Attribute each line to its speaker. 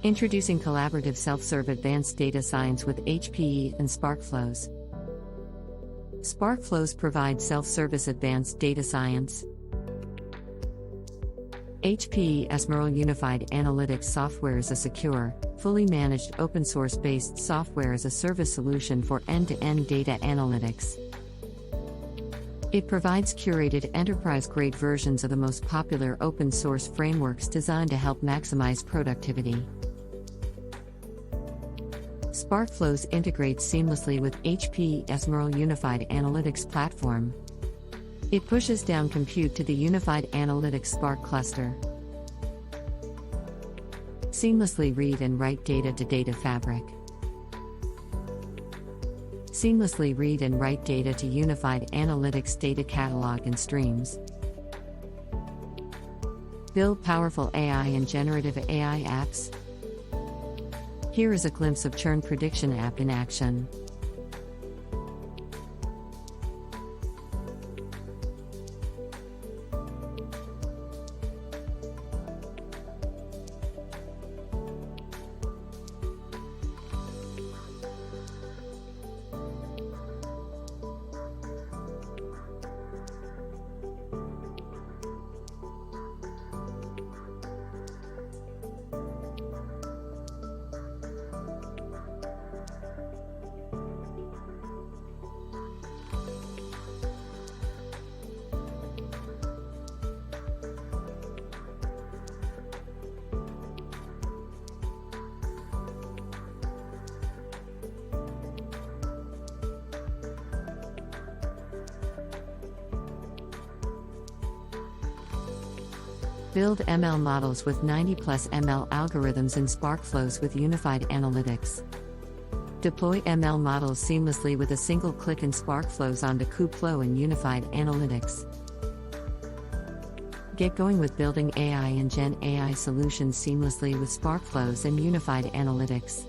Speaker 1: Introducing collaborative self-serve advanced data science with HPE and SparkFlows. SparkFlows provides self-service advanced data science. HPE Ezmeral Unified Analytics Software is a secure, fully managed open-source based software as a service solution for end-to-end data analytics. It provides curated enterprise-grade versions of the most popular open-source frameworks designed to help maximize productivity. SparkFlows integrates seamlessly with HPE Ezmeral Unified Analytics Platform. It pushes down compute to the Unified Analytics Spark cluster. Seamlessly read and write data to Data Fabric. Seamlessly read and write data to Unified Analytics Data Catalog and Streams. Build powerful AI and generative AI apps. Here is a glimpse of Churn Prediction app in action. Build ML models with 90+ ML algorithms in SparkFlows with Unified Analytics. Deploy ML models seamlessly with a single click in SparkFlows onto Kubeflow and Unified Analytics. Get going with building AI and Gen AI solutions seamlessly with SparkFlows and Unified Analytics.